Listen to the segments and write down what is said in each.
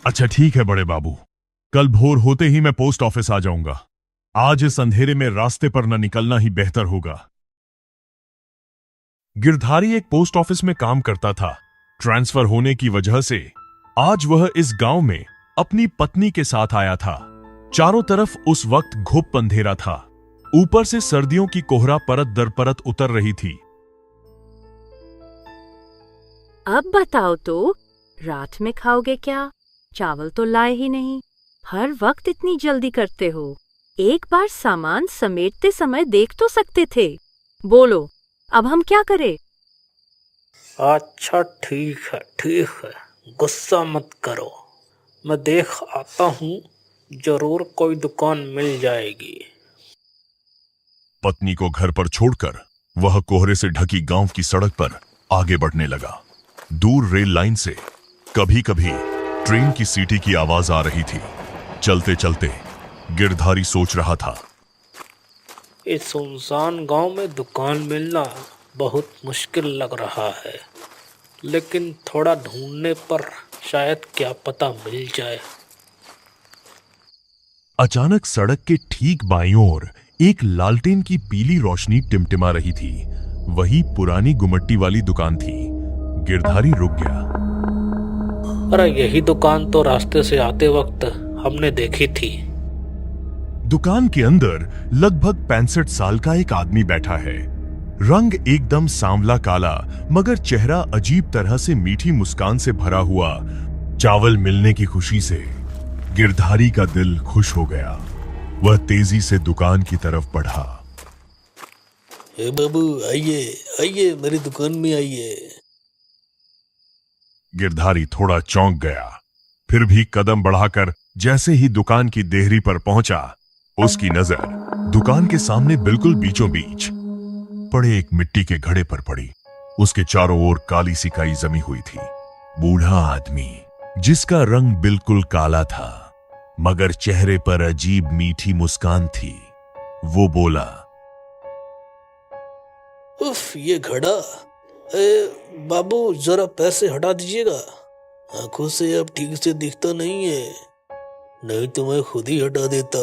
अच्छा ठीक है बड़े बाबू, कल भोर होते ही मैं पोस्ट ऑफिस आ जाऊंगा। आज इस अंधेरे में रास्ते पर न निकलना ही बेहतर होगा। गिरधारी एक पोस्ट ऑफिस में काम करता था। ट्रांसफर होने की वजह से आज वह इस गांव में अपनी पत्नी के साथ आया था। चारों तरफ उस वक्त घुप अंधेरा था। ऊपर से सर्दियों की कोहरा परत दर परत उतर रही थी। अब बताओ तो, रात में खाओगे क्या? चावल तो लाए ही नहीं। हर वक्त इतनी जल्दी करते हो। एक बार सामान समेटते समय देख तो सकते थे। बोलो, अब हम क्या करें? अच्छा ठीक है, गुस्सा मत करो। मैं देख आता हूँ, जरूर कोई दुकान मिल जाएगी। पत्नी को घर पर छोड़कर वह कोहरे से ढकी गांव की सड़क पर आगे बढ़ने लगा। दूर रेल लाइन से कभी कभी ट्रेन की सीटी की आवाज आ रही थी। चलते चलते गिरधारी सोच रहा था, इस सुनसान गांव में दुकान मिलना बहुत मुश्किल लग रहा है, लेकिन थोड़ा ढूंढने पर शायद क्या पता मिल जाए। अचानक सड़क के ठीक बाईं ओर एक लालटेन की पीली रोशनी टिमटिमा रही थी। वही पुरानी गुमट्टी वाली दुकान थी। गिरधारी रुक गया। अरे यही दुकान तो रास्ते से आते वक्त हमने देखी थी। दुकान के अंदर लगभग 65 साल का एक आदमी बैठा है। रंग एकदम सांवला काला, मगर चेहरा अजीब तरह से मीठी मुस्कान से भरा हुआ। चावल मिलने की खुशी से गिरधारी का दिल खुश हो गया। वह तेजी से दुकान की तरफ बढ़ा। ए बाबू, आइए आइए, मेरी दुकान में आइए। गिरधारी थोड़ा चौंक गया, फिर भी कदम बढ़ाकर जैसे ही दुकान की देहरी पर पहुंचा, उसकी नजर दुकान के सामने बिल्कुल बीचों बीच पड़े एक मिट्टी के घड़े पर पड़ी। उसके चारों ओर काली सी काई जमी हुई थी। बूढ़ा आदमी जिसका रंग बिल्कुल काला था, मगर चेहरे पर अजीब मीठी मुस्कान थी। वो बोला, उफ, ये घड़ा। बाबू, जरा पैर से हटा दीजिएगा। आंखों से अब ठीक से दिखता नहीं है, नहीं तो मैं खुद ही हटा देता।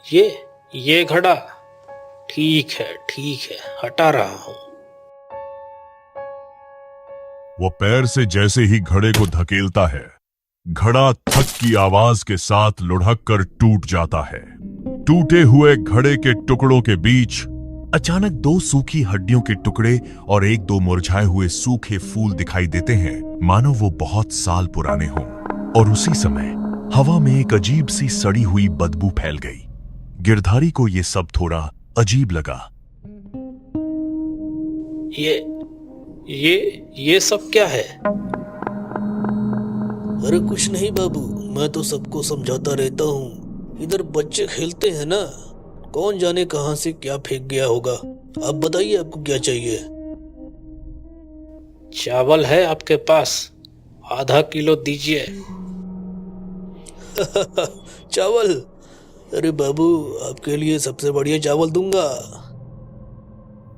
ये घड़ा ठीक है, हटा रहा हूं। वो पैर से जैसे ही घड़े को धकेलता है, घड़ा थक की आवाज के साथ लुढ़क कर टूट जाता है। टूटे हुए घड़े के टुकड़ों के बीच अचानक 2 सूखी हड्डियों के टुकड़े और 1-2 मुरझाए हुए सूखे फूल दिखाई देते हैं, मानो वो बहुत साल पुराने हों। और उसी समय हवा में एक अजीब सी सड़ी हुई बदबू फैल गई। गिरधारी को ये सब थोड़ा अजीब लगा। ये सब क्या है? अरे कुछ नहीं बाबू, मैं तो सबको समझाता रहता हूँ। इधर बच्चे खेलते हैं ना, कौन जाने कहां से क्या फेंक गया होगा। अब बताइए, आपको क्या चाहिए? चावल है आपके पास? आधा किलो दीजिए। चावल? अरे बाबू, आपके लिए सबसे बढ़िया चावल दूंगा।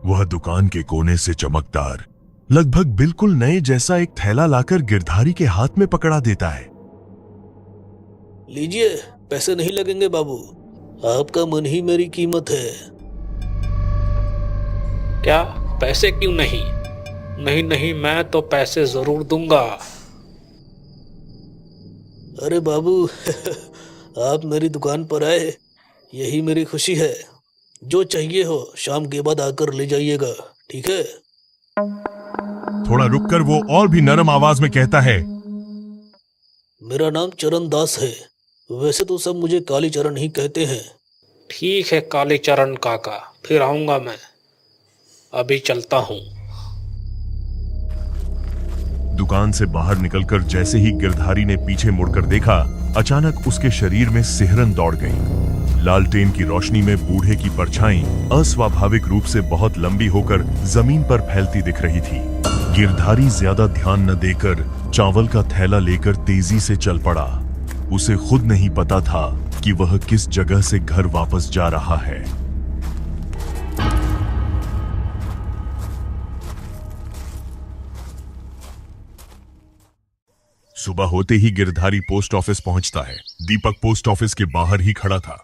वह दुकान के कोने से चमकदार, लगभग बिल्कुल नए जैसा एक थैला लाकर गिरधारी के हाथ में पकड़ा देता है। लीजिए, पैसे नहीं लगेंगे बाबू, आपका मन ही मेरी कीमत है। क्या पैसे क्यों नहीं? नहीं, मैं तो पैसे जरूर दूंगा। अरे बाबू, आप मेरी दुकान पर आए, यही मेरी खुशी है। जो चाहिए हो शाम के बाद आकर ले जाइएगा, ठीक है? थोड़ा रुककर वो और भी नरम आवाज में कहता है, मेरा नाम चरण दास है। वैसे तो सब मुझे काली चरण ही कहते हैं। ठीक है काली चरण काका, फिर आऊंगा मैं। अभी चलता हूँ। दुकान से बाहर निकलकर जैसे ही गिरधारी ने पीछे मुड़कर देखा, अचानक उसके शरीर में सिहरन दौड़ गई। लालटेन की रोशनी में बूढ़े की परछाई अस्वाभाविक रूप से बहुत लंबी होकर जमीन पर फैलती दिख रही थी। गिरधारी ज्यादा ध्यान न देकर चावल का थैला लेकर तेजी से चल पड़ा। उसे खुद नहीं पता था कि वह किस जगह से घर वापस जा रहा है। सुबह होते ही गिरधारी पोस्ट ऑफिस पहुंचता है। दीपक पोस्ट ऑफिस के बाहर ही खड़ा था।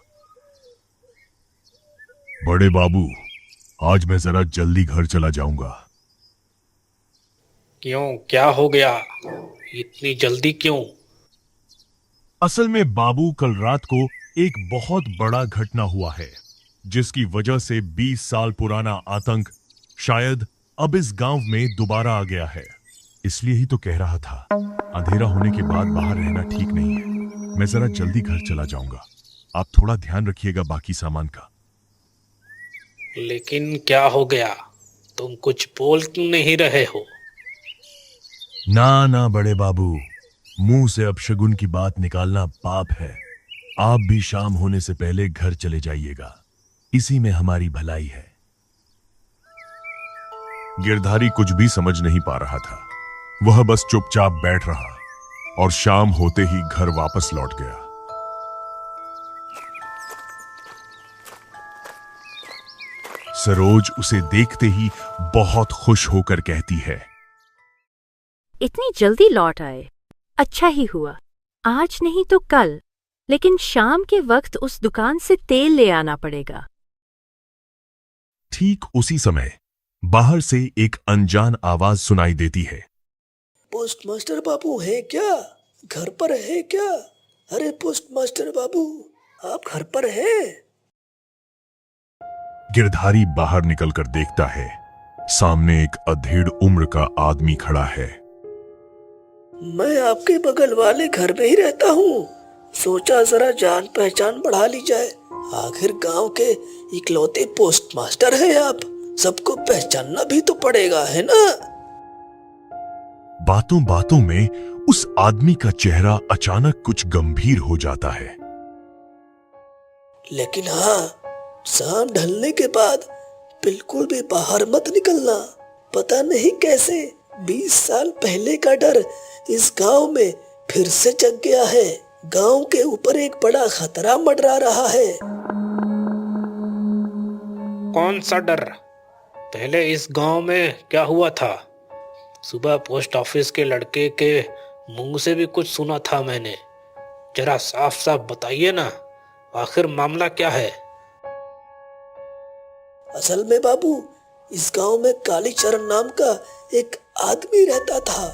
बड़े बाबू, आज मैं जरा जल्दी घर चला जाऊंगा। क्यों, क्या हो गया? इतनी जल्दी क्यों? असल में बाबू, कल रात को एक बहुत बड़ा घटना हुआ है, जिसकी वजह से 20 साल पुराना आतंक शायद अब इस गांव में दोबारा आ गया है। इसलिए ही तो कह रहा था, अंधेरा होने के बाद बाहर रहना ठीक नहीं है। मैं जरा जल्दी घर चला जाऊंगा। आप थोड़ा ध्यान रखिएगा बाकी सामान का। लेकिन क्या हो गया? तुम कुछ बोल क्यों नहीं रहे हो? ना ना बड़े बाबू, मुंह से अपशगुन की बात निकालना पाप है। आप भी शाम होने से पहले घर चले जाइएगा, इसी में हमारी भलाई है। गिरधारी कुछ भी समझ नहीं पा रहा था। वह बस चुपचाप बैठ रहा और शाम होते ही घर वापस लौट गया। सरोज उसे देखते ही बहुत खुश होकर कहती है, इतनी जल्दी लौट आए, अच्छा ही हुआ। आज नहीं तो कल, लेकिन शाम के वक्त उस दुकान से तेल ले आना पड़ेगा। ठीक उसी समय बाहर से एक अनजान आवाज सुनाई देती है। पोस्ट मास्टर बाबू है क्या? घर पर है क्या? अरे पोस्ट मास्टर बाबू, आप घर पर हैं? गिरधारी बाहर निकलकर देखता है, सामने एक अधेड़ उम्र का आदमी खड़ा है। मैं आपके बगल वाले घर में ही रहता हूँ। सोचा जरा जान पहचान बढ़ा ली जाए। आखिर गांव के इकलौते पोस्ट मास्टर हैं आप, सबको पहचानना भी तो पड़ेगा, है ना? बातों बातों में उस आदमी का चेहरा अचानक कुछ गंभीर हो जाता है। लेकिन हाँ, शाम ढलने के बाद बिल्कुल भी बाहर मत निकलना। पता नहीं कैसे 20 साल पहले का डर इस गांव में फिर से जग गया है। गांव के ऊपर एक बड़ा खतरा मंडरा रहा है। कौन सा डर? पहले इस गांव में क्या हुआ था? सुबह पोस्ट ऑफिस के लड़के के मुंह से भी कुछ सुना था मैंने। जरा साफ साफ बताइए ना, आखिर मामला क्या है? असल में बाबू, इस गांव में कालीचरण नाम का एक आदमी रहता था।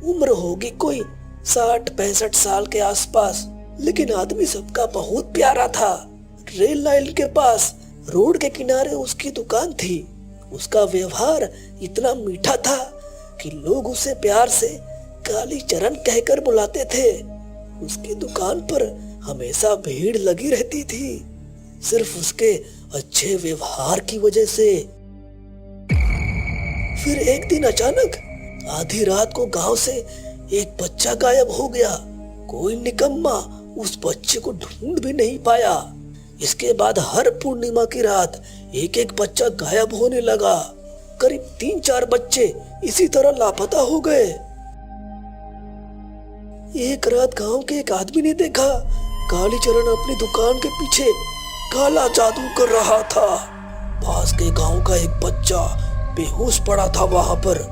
उम्र होगी कोई 60-65 साल के आसपास, लेकिन आदमी सबका बहुत प्यारा था। रेल लाइन के पास रोड के किनारे उसकी दुकान थी। उसका व्यवहार इतना मीठा था कि लोग उसे प्यार से कालीचरण कहकर बुलाते थे। उसकी दुकान पर हमेशा भीड़ लगी रहती थी, सिर्फ उसके अच्छे व्यवहार की वजह से। फिर एक दिन अचानक आधी रात को गांव से एक बच्चा गायब हो गया। कोई निकम्मा उस बच्चे को ढूंढ भी नहीं पाया। इसके बाद हर पूर्णिमा की रात एक एक बच्चा गायब होने लगा। करीब 3-4 बच्चे इसी तरह लापता हो गए। एक रात गांव के एक आदमी ने देखा कालीचरण अपनी दुकान के पीछे काला जादू कर रहा था। पास के गांव का एक बच्चा बेहोश पड़ा था वहां पर।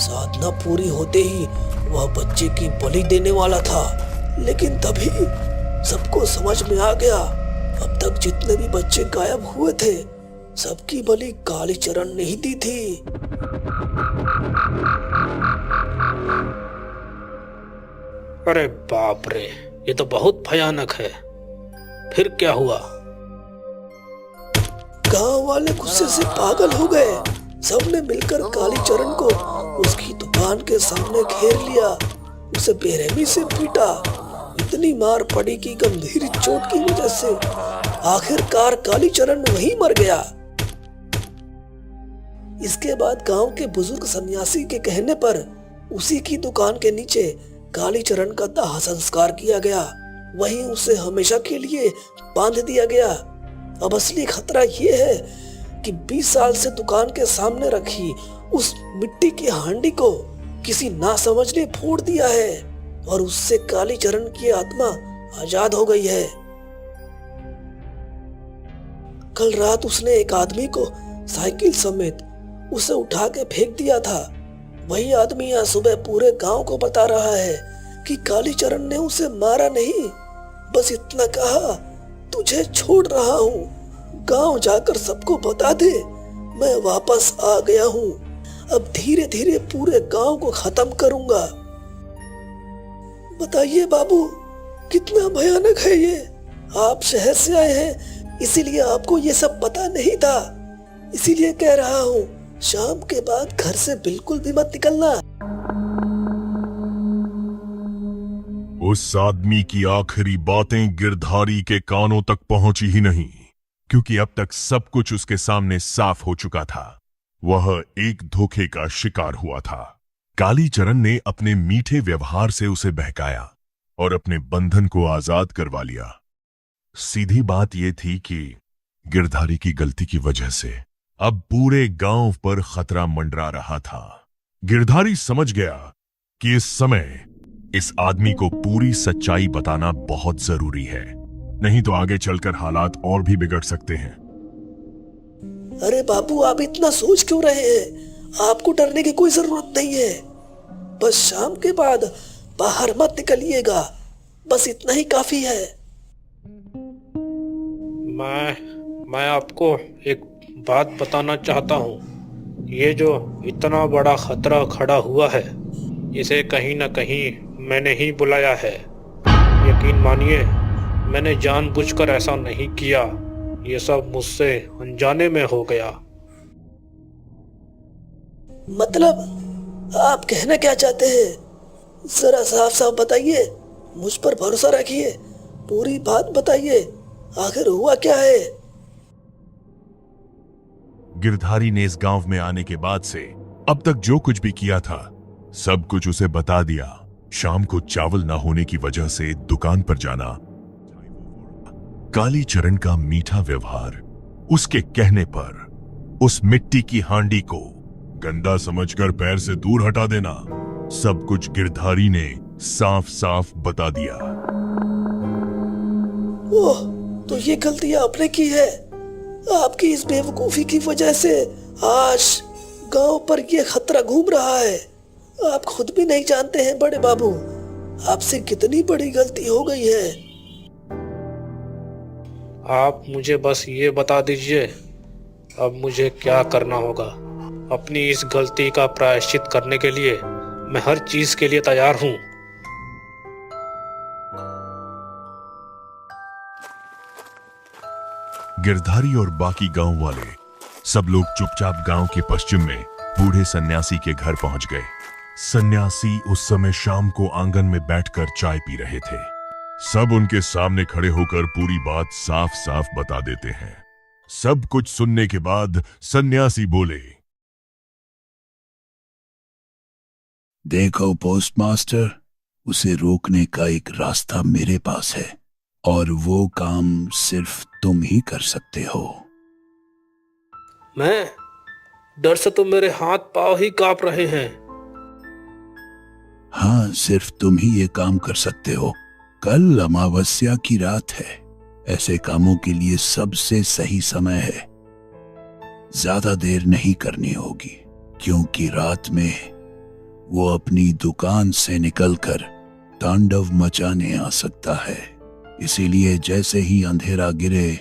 साधना पूरी होते ही वह बच्चे की बलि देने वाला था, लेकिन तभी सबको समझ में आ गया, अब तक जितने भी बच्चे गायब हुए थे सबकी बलि कालीचरण ने ही दी थी। अरे बाप रे, ये तो बहुत भयानक है। फिर क्या हुआ? गांव वाले गुस्से से पागल हो गए। सबने मिलकर कालीचरण को उसकी दुकान के सामने घेर लिया। उसे बेरहमी से पीटा। इतनी मार पड़ी कि गंभीर चोट की वजह से आखिरकार कालीचरण वहीं मर गया। इसके बाद गांव के बुजुर्ग सन्यासी के कहने पर उसी की दुकान के नीचे कालीचरण का दाह संस्कार किया गया। वहीं उसे हमेशा के लिए बांध दिया गया। अब असली खतरा ये है कि 20 साल से दुकान के सामने रखी उस मिट्टी की हांडी को किसी नासमझ ने फोड़ दिया है और उससे कालीचरण की आत्मा आजाद हो गई है। कल रात उसने एक आदमी को साइकिल समेत उसे उठा के फेंक दिया था। वही आदमी आज सुबह पूरे गांव को बता रहा है कि कालीचरण ने उसे मारा नहीं, बस इतना कहा, तुझे छोड़ रहा हूँ, गांव जाकर सबको बता दे मैं वापस आ गया हूँ। अब धीरे धीरे पूरे गांव को खत्म करूंगा। बताइए बाबू, कितना भयानक है ये। आप शहर से आए हैं, इसीलिए आपको ये सब पता नहीं था। इसीलिए कह रहा हूँ, शाम के बाद घर से बिल्कुल भी मत निकलना। उस आदमी की आखिरी बातें गिरधारी के कानों तक पहुंची ही नहीं, क्योंकि अब तक सब कुछ उसके सामने साफ हो चुका था। वह एक धोखे का शिकार हुआ था। कालीचरण ने अपने मीठे व्यवहार से उसे बहकाया और अपने बंधन को आजाद करवा लिया। सीधी बात यह थी कि गिरधारी की गलती की वजह से अब पूरे गांव पर खतरा मंडरा रहा था। गिरधारी समझ गया कि इस समय इस आदमी को पूरी सच्चाई बताना बहुत जरूरी है, नहीं तो आगे चलकर हालात और भी बिगड़ सकते हैं। अरे बाबू, आप इतना सोच क्यों रहे हैं? आपको डरने की कोई जरूरत नहीं है। बस शाम के बाद बाहर मत निकलिएगा, बस इतना ही काफी है। मैं आपको एक बात बताना चाहता हूँ। ये जो इतना बड़ा खतरा खड़ा हुआ है, इसे कहीं ना कहीं मैंने ही बुलाया है। यकीन मानिए, मैंने जानबूझकर ऐसा नहीं किया। ये सब मुझसे अनजाने में हो गया। मतलब आप कहना क्या चाहते हैं? जरा साफ साफ बताइए, मुझ पर भरोसा रखिए, पूरी बात बताइए, आखिर हुआ क्या है? गिरधारी ने इस गांव में आने के बाद से अब तक जो कुछ भी किया था, सब कुछ उसे बता दिया। शाम को चावल ना होने की वजह से दुकान पर जाना, कालीचरण का मीठा व्यवहार, उसके कहने पर उस मिट्टी की हांडी को गंदा समझकर पैर से दूर हटा देना, सब कुछ गिरधारी ने साफ साफ बता दिया। ओह, तो ये गलती आपने की है। आपकी इस बेवकूफी की वजह से आज गांव पर ये खतरा घूम रहा है। आप खुद भी नहीं जानते हैं बड़े बाबू, आपसे कितनी बड़ी गलती हो गई है। आप मुझे बस ये बता दीजिए, अब मुझे क्या करना होगा। अपनी इस गलती का प्रायश्चित करने के लिए मैं हर चीज के लिए तैयार हूँ। गिरधारी और बाकी गांव वाले सब लोग चुपचाप गांव के पश्चिम में बूढ़े सन्यासी के घर पहुंच गए। सन्यासी उस समय शाम को आंगन में बैठकर चाय पी रहे थे। सब उनके सामने खड़े होकर पूरी बात साफ साफ बता देते हैं। सब कुछ सुनने के बाद सन्यासी बोले, देखो पोस्टमास्टर, उसे रोकने का एक रास्ता मेरे पास है और वो काम सिर्फ तुम ही कर सकते हो। मैं डर से तो मेरे हाथ पांव ही कांप रहे हैं। हाँ, सिर्फ तुम ही ये काम कर सकते हो। कल अमावस्या की रात है। ऐसे कामों के लिए सबसे सही समय है। ज्यादा देर नहीं करनी होगी, क्योंकि रात में वो अपनी दुकान से निकलकर तांडव मचाने आ सकता है। इसीलिए जैसे ही अंधेरा गिरे,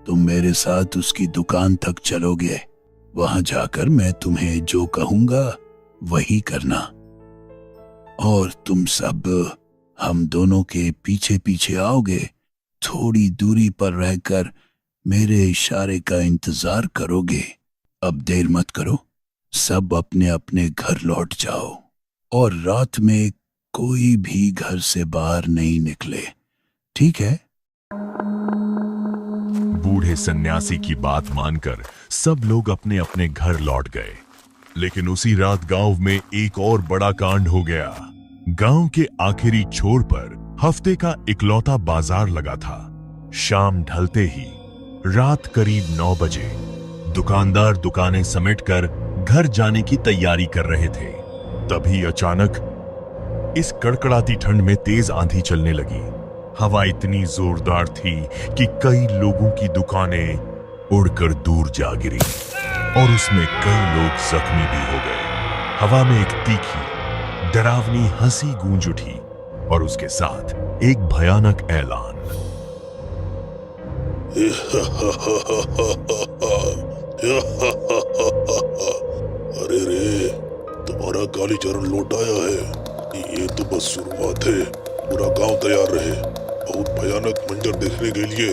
तुम मेरे साथ उसकी दुकान तक चलोगे। वहां जाकर मैं तुम्हें जो कहूंगा वही करना, और तुम सब हम दोनों के पीछे पीछे आओगे। थोड़ी दूरी पर रहकर मेरे इशारे का इंतजार करोगे। अब देर मत करो, सब अपने अपने घर लौट जाओ और रात में कोई भी घर से बाहर नहीं निकले, ठीक है? बूढ़े सन्यासी की बात मानकर सब लोग अपने अपने घर लौट गए। लेकिन उसी रात गांव में एक और बड़ा कांड हो गया। गांव के आखिरी छोर पर हफ्ते का इकलौता बाजार लगा था। शाम ढलते ही रात करीब 9 बजे दुकानदार दुकानें समेटकर घर जाने की तैयारी कर रहे थे। तभी अचानक इस कड़कड़ाती ठंड में तेज आंधी चलने लगी। हवा इतनी जोरदार थी कि कई लोगों की दुकानें उड़कर दूर जा गिरी और उसमें कई लोग जख्मी भी हो गए। हवा में एक तीखी डरावनी हंसी गूंज उठी और उसके साथ एक भयानक ऐलान। अरे रे, तुम्हारा कालीचरण लौट आया है। ये तो बस शुरुआत है, पूरा गांव तैयार रहे बहुत भयानक मंजर देखने के लिए।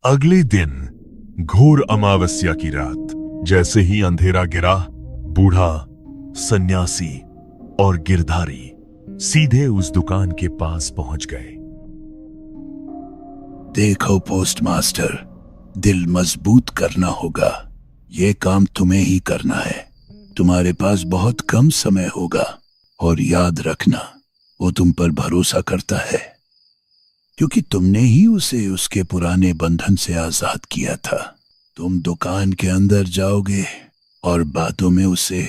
अगले दिन घोर अमावस्या की रात, जैसे ही अंधेरा गिरा, बूढ़ा, सन्यासी और गिरधारी सीधे उस दुकान के पास पहुंच गए। देखो पोस्टमास्टर, दिल मजबूत करना होगा। ये काम तुम्हें ही करना है। तुम्हारे पास बहुत कम समय होगा और याद रखना, वो तुम पर भरोसा करता है क्योंकि तुमने ही उसे उसके पुराने बंधन से आजाद किया था। तुम दुकान के अंदर जाओगे और बातों में उसे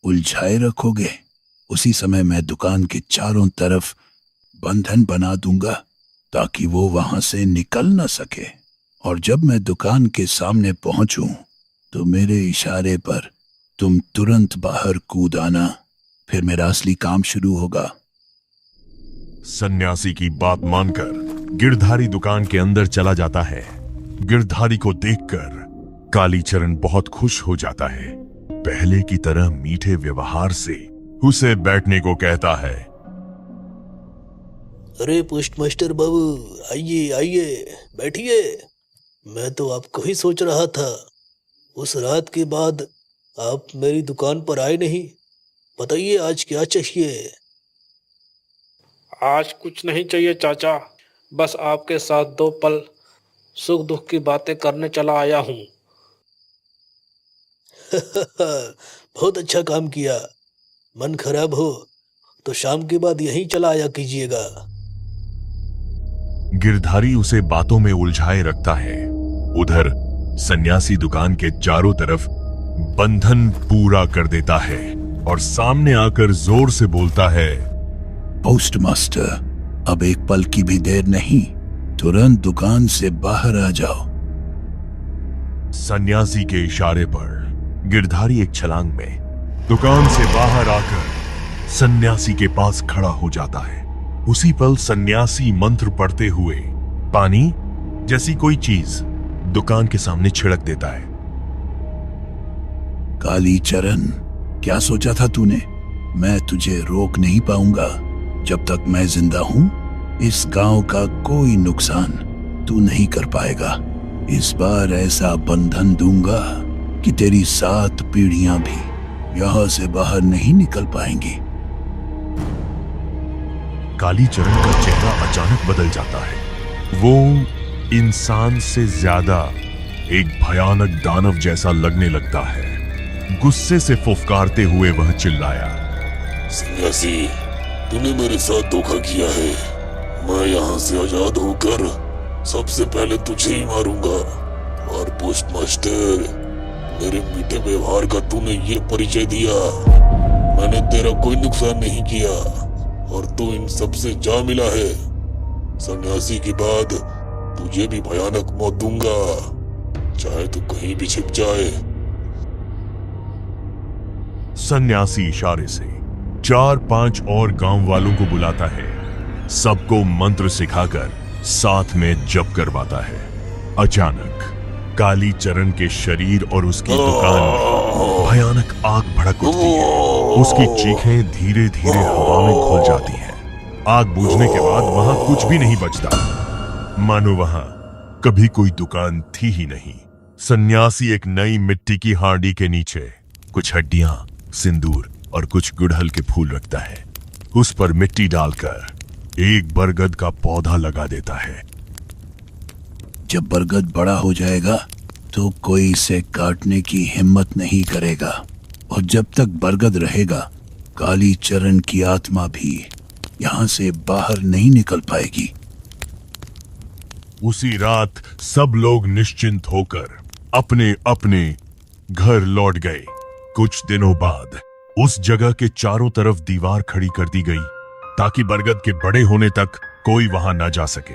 उलझाए रखोगे। उसी समय मैं दुकान के चारों तरफ बंधन बना दूंगा ताकि वो वहां से निकल न सके। और जब मैं दुकान के सामने पहुंचूं तो मेरे इशारे पर तुम तुरंत बाहर कूद आना। फिर मेरा असली काम शुरू होगा। सन्यासी की बात मानकर गिरधारी दुकान के अंदर चला जाता है। गिरधारी को देखकर कालीचरण बहुत खुश हो जाता है। पहले की तरह मीठे व्यवहार से उसे बैठने को कहता है। अरे पोस्टमास्टर बाबू, आइए आइए, बैठिए। मैं तो आपको ही सोच रहा था। उस रात के बाद आप मेरी दुकान पर आए नहीं। बताइए आज क्या चाहिए? आज कुछ नहीं चाहिए चाचा, बस आपके साथ 2 पल सुख दुख की बातें करने चला आया हूँ। बहुत अच्छा काम किया। मन खराब हो तो शाम के बाद यहीं चला आया कीजिएगा। गिरधारी उसे बातों में उलझाए रखता है। उधर सन्यासी दुकान के चारों तरफ बंधन पूरा कर देता है और सामने आकर जोर से बोलता है। पोस्टमास्टर, अब एक पल की भी देर नहीं, तुरंत दुकान से बाहर आ जाओ। सन्यासी के इशारे पर गिरधारी एक छलांग में दुकान से बाहर आकर सन्यासी के पास खड़ा हो जाता है। उसी पल सन्यासी मंत्र पढ़ते हुए पानी जैसी कोई चीज दुकान के सामने छिड़क देता है। कालीचरण, क्या सोचा था तूने? मैं तुझे रोक नहीं पाऊंगा। जब तक मैं जिंदा हूं, इस गांव का कोई नुकसान तू नहीं कर पाएगा। इस बार ऐसा बंधन दूंगा कि तेरी 7 पीढ़ियां भी यहां से बाहर नहीं निकल पाएंगी। कालीचरण का चेहरा अचानक बदल जाता है। वो इंसान से ज्यादा एक भयानक दानव जैसा लगने लगता है। गुस्से से फुफकारते हुए वह चिल्लाया। सन्यासी, तूने मेरे साथ धोखा किया है। मैं यहाँ से आजाद होकर सबसे पहले तुझे ही मारूंगा। और पोस्टमास्टर, मेरे मीठे व्यवहार का तूने ये परिचय दिया। मैंने तेरा कोई नुकसान नहीं किया और तू इन सबसे जा मिला है। सन्यासी के बाद तुझे भी भयानक मौत दूंगा, चाहे तू कहीं भी छिप जाए। सन्यासी इशारे से 4-5 और गांव वालों को बुलाता है। सबको मंत्र सिखाकर साथ में जप करवाता है। अचानक कालीचरण के शरीर और उसकी दुकान में भयानक आग भड़क उठती है। उसकी चीखें धीरे धीरे हवा में घुल जाती हैं। आग बुझने के बाद वहां कुछ भी नहीं बचता, मानो वहां कभी कोई दुकान थी ही नहीं। सन्यासी एक नई मिट्टी की हांडी के नीचे कुछ हड्डियां, सिंदूर और कुछ गुड़हल के फूल रखता है। उस पर मिट्टी डालकर एक बरगद का पौधा लगा देता है। जब बरगद बड़ा हो जाएगा तो कोई इसे काटने की हिम्मत नहीं करेगा। और जब तक बरगद रहेगा, कालीचरण की आत्मा भी यहां से बाहर नहीं निकल पाएगी। उसी रात सब लोग निश्चिंत होकर अपने अपने घर लौट गए। कुछ दिनों बाद उस जगह के चारों तरफ दीवार खड़ी कर दी गई ताकि बरगद के बड़े होने तक कोई वहां ना जा सके।